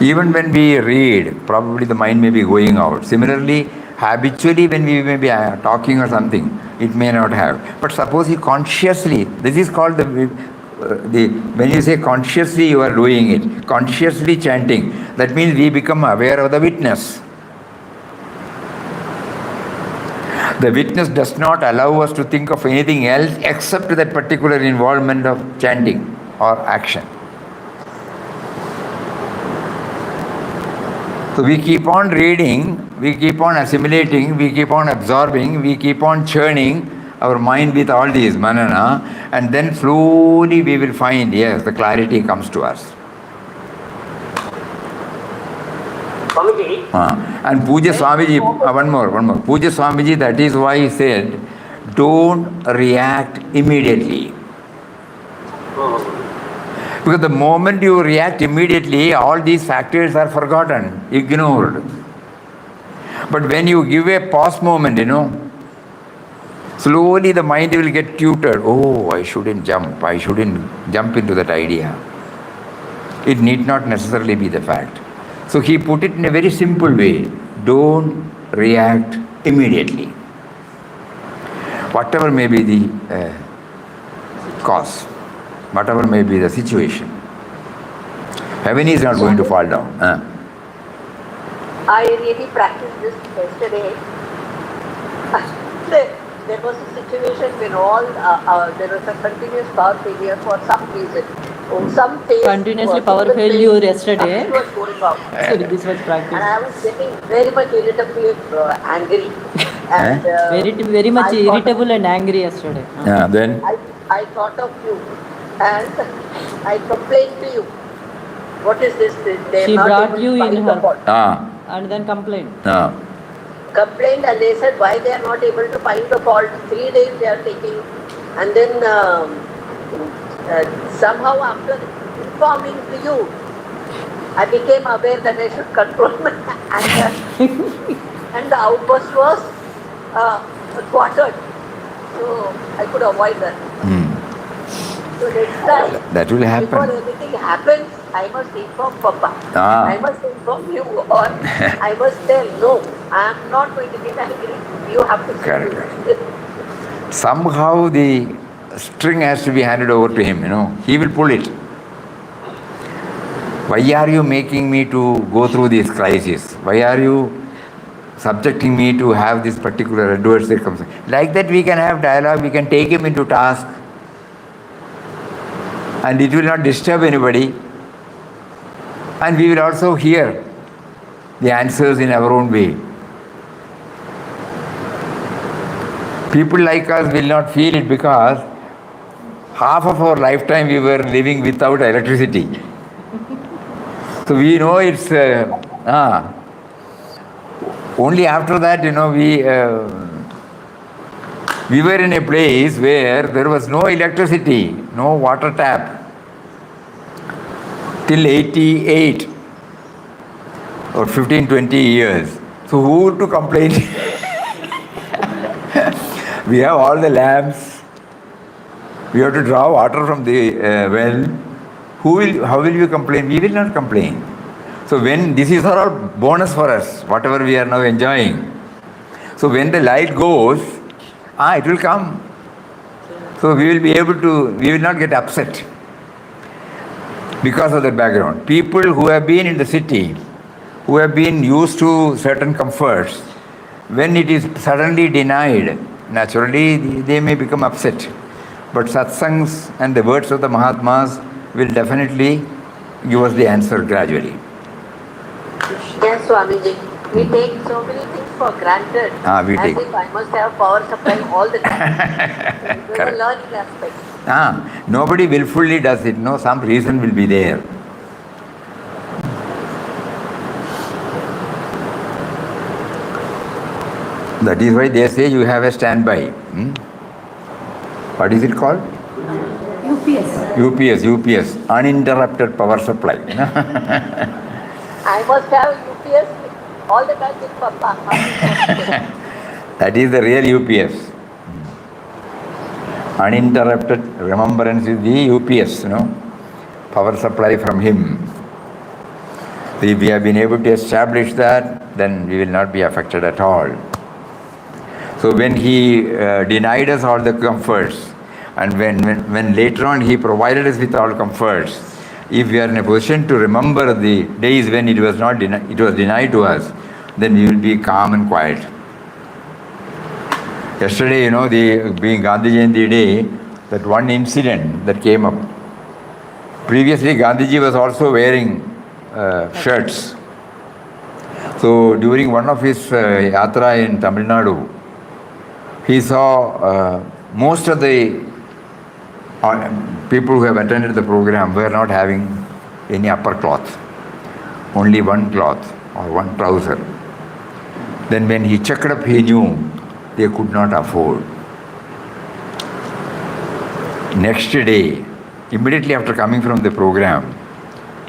Even when we read, probably the mind may be going out. Similarly, habitually when we may be talking or something, it may not have. But suppose you consciously, this is called when you say consciously you are doing it, consciously chanting, that means we become aware of the witness. The witness does not allow us to think of anything else except that particular involvement of chanting or action. So we keep on reading, we keep on assimilating, we keep on absorbing, we keep on churning our mind with all these manana, and then slowly we will find, yes, the clarity comes to us. And Pujya Swamiji, one more. Pujya Swamiji, that is why he said, don't react immediately. Because the moment you react immediately, all these factors are forgotten, ignored. But when you give a pause moment, slowly the mind will get tutored. Oh, I shouldn't jump into that idea. It need not necessarily be the fact. So he put it in a very simple way. Don't react immediately. Whatever may be the cause, whatever may be the situation, heaven is not going to fall down. I really practiced this yesterday. There was a situation when there was a continuous power failure for some reason. Some phase Continuously power failure yesterday. Was going out. So this was practice. And I was getting very much irritable, angry. And, very much irritable and angry yesterday. Then? I thought of you and I complained to you. What is this? She brought you in her. And then complained. Complained, and they said why they are not able to find the fault. 3 days they are taking. And then somehow after informing to you, I became aware that I should control my anger. And the outburst was quartered. So I could avoid that. So next time, that will happen. Before anything happens, I must inform Papa. I must inform you, or I must tell, no, I am not going to get angry. You have to Correct. Somehow the string has to be handed over to him, He will pull it. Why are you making me to go through this crisis? Why are you subjecting me to have this particular adverse circumstance? Like that we can have dialogue, we can take him into task, and it will not disturb anybody. And we will also hear the answers in our own way. People like us will not feel it because half of our lifetime we were living without electricity. So we know it's... Only after that, we were in a place where there was no electricity, no water tap. Till 88 or 15, 20 years. So who to complain? We have all the lamps. We have to draw water from the well. How will you complain? We will not complain. So when this is all bonus for us, whatever we are now enjoying. So when the light goes, it will come. So we will not get upset because of the background. People who have been in the city, who have been used to certain comforts, when it is suddenly denied, naturally they may become upset. But satsangs and the words of the Mahatmas will definitely give us the answer gradually. Yes, Swamiji. We take so many things for granted. If I must have power supply all the time. It's a learning aspect. Nobody willfully does it. No, some reason will be there. That is why they say you have a standby. What is it called? UPS, uninterrupted power supply. I must have UPS all the time with Papa. That is the real UPS. Uninterrupted remembrance is the UPS, power supply from him. If we have been able to establish that, then we will not be affected at all. So when he denied us all the comforts, and when later on he provided us with all comforts, if we are in a position to remember the days when it was denied to us, then we will be calm and quiet. Yesterday, being Gandhi Jayanti day, that one incident that came up. Previously, Gandhiji was also wearing shirts. So during one of his yatra in Tamil Nadu, he saw most of the people who have attended the program were not having any upper cloth, only one cloth or one trouser. Then when he checked up, he knew they could not afford. Next day, Immediately after coming from the program,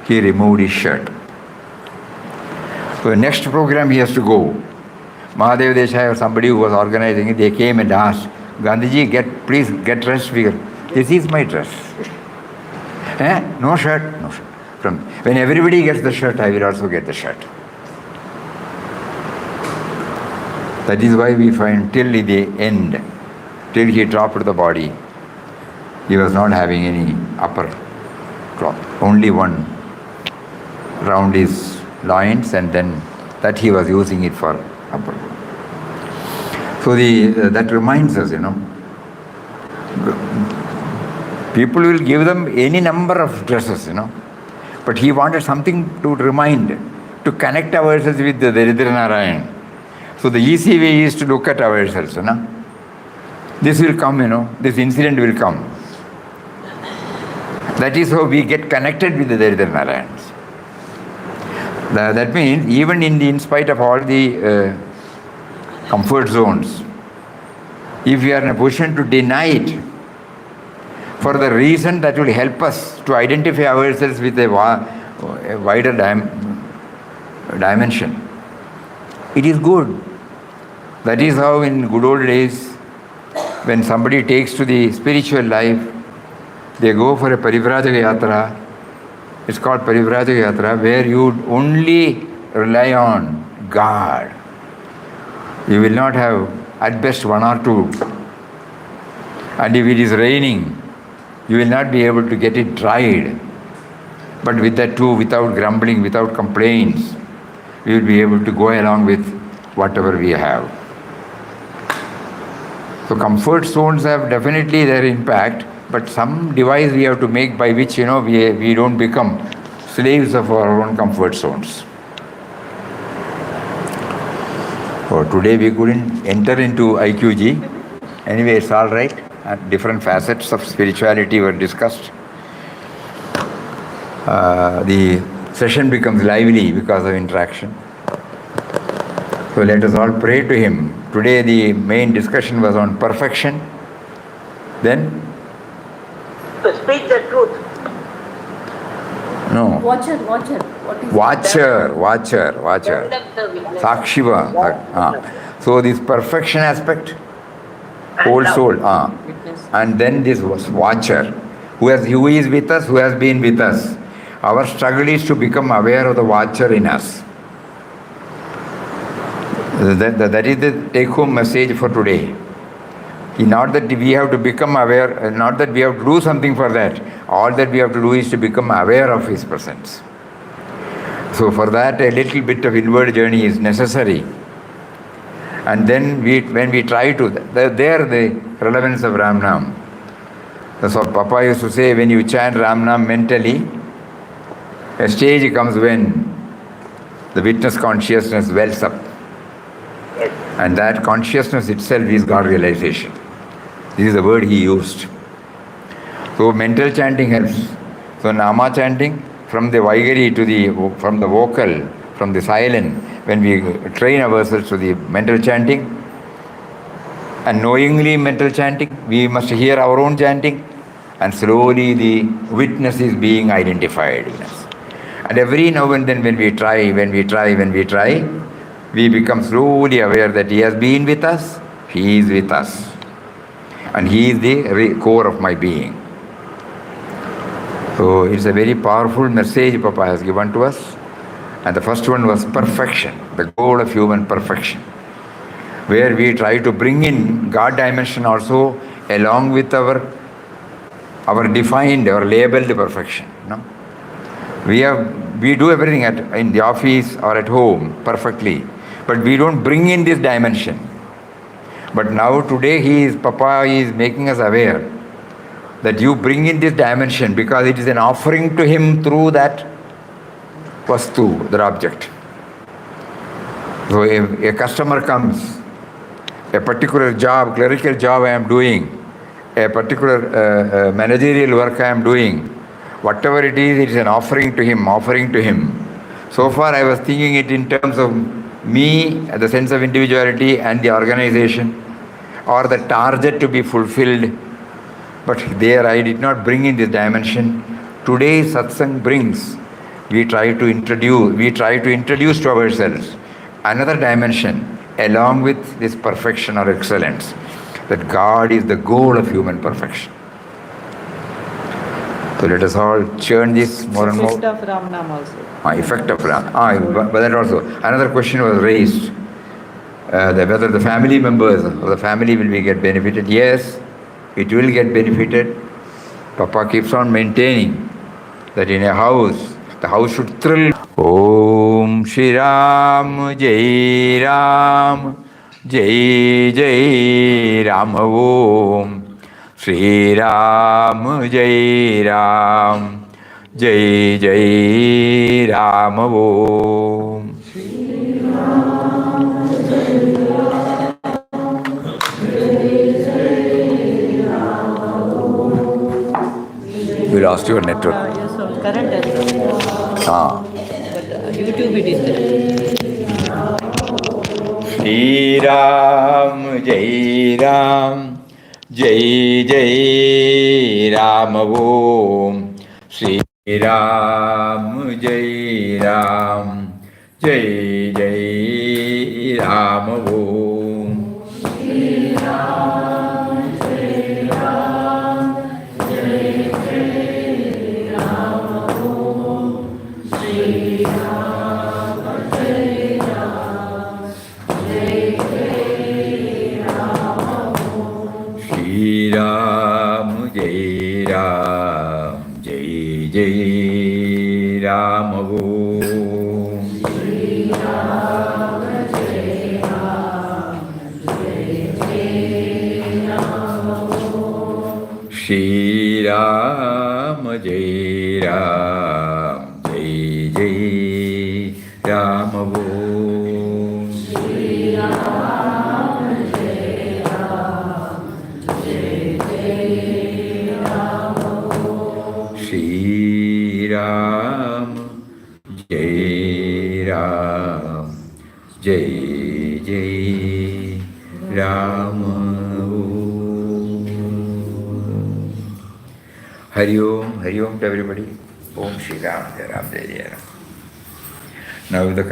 he removed his shirt. So the next program he has to go. Mahadev Desai or somebody who was organizing it, they came and asked, Gandhiji, please get dressed. This is my dress. No shirt? No shirt. When everybody gets the shirt, I will also get the shirt. That is why we find till the end, till he dropped the body, he was not having any upper cloth, only one round his loins, and then that he was using it for upper. So that reminds us, people will give them any number of dresses, but he wanted something to remind, to connect ourselves with the Daridra Narayan. So the easy way is to look at ourselves, This will come, this incident will come. That is how we get connected with the Daridra Narayans. That means even in spite of all the comfort zones, if we are in a position to deny it for the reason that will help us to identify ourselves with a wider dimension, it is good. That is how in good old days, when somebody takes to the spiritual life, they go for a Parivrajaka Yatra. It's called Parivrajaka Yatra, where you only rely on God. You will not have at best one or two. And if it is raining, you will not be able to get it dried. But with that too, without grumbling, without complaints, we will be able to go along with whatever we have. So comfort zones have definitely their impact, but some device we have to make by which, we don't become slaves of our own comfort zones. So today we couldn't enter into IQG. Anyway, it's all right. Different facets of spirituality were discussed. The session becomes lively because of interaction. So let us all pray to him. Today the main discussion was on perfection. Then? To speak the truth. No. Watcher. What is Watcher. Develop the witness. Sakshiva. So this perfection aspect, whole soul. And then this was watcher, who is with us, who has been with us. Our struggle is to become aware of the watcher in us. That is the take-home message for today. Not that we have to become aware, not that we have to do something for that. All that we have to do is to become aware of his presence. So for that, a little bit of inward journey is necessary. And then when we try to, there the relevance of Ram Nam. That's what Papa used to say, when you chant Ram Nam mentally, a stage comes when the witness consciousness wells up. And that consciousness itself is God realization. This is the word he used. So mental chanting helps. So Nama chanting, from the Vaigari to from the vocal, from the silent, when we train ourselves to the mental chanting, and knowingly mental chanting, we must hear our own chanting, and slowly the witness is being identified in us. And every now and then when we try, we become slowly aware that he has been with us, he is with us. And he is the core of my being. So it's a very powerful message Papa has given to us. And the first one was perfection, the goal of human perfection, where we try to bring in God dimension also along with our defined or labeled perfection. We do everything in the office or at home perfectly, but we don't bring in this dimension. But now today Papa is making us aware that you bring in this dimension because it is an offering to him through that vastu, that object. So a customer comes, a particular job, clerical job I am doing, a particular managerial work I am doing, whatever it is an offering to him. So far I was thinking it in terms of me, the sense of individuality and the organization, or the target to be fulfilled. But there I did not bring in this dimension. Today Satsang brings. We try to introduce to ourselves another dimension along with this perfection or excellence, that God is the goal of human perfection. So let us all churn this more and more. Effect of Ramnam also. Effect of Ram. But that also. Another question was raised. Whether the family members or the family will get benefited. Yes, it will get benefited. Papa keeps on maintaining that in a house, the house should thrill. Om Shri Ram Jai Ram Jai Jai Ram Om Shri Ram Jai Ram Jai Jai Ram Om. We lost your network. Yes, current as well. But YouTube it is there. Shri Ram Jai Ram Jai Jai Ram Om Shri Ram Jai Ram Jai Jai Ram Om. Shri Ram Jai Ram Jai Jai Ram Om Shri Ram Jai Ram Jai Jai Ram Om. Shri Ram Jai Ram Jai Jai Ram Om. Shri Ram Jai Ram Jai Jai Ram Om. Shri Ram Jai Ram Jai Jai Ram Om. Shri Ram Jai Ram Jai Jai Ram Om. Shri Ram Jai Ram Jai Jai Ram Om. Hari Om to everybody. Om Shri Ram Jai Ram Jai Jai Ram. Now the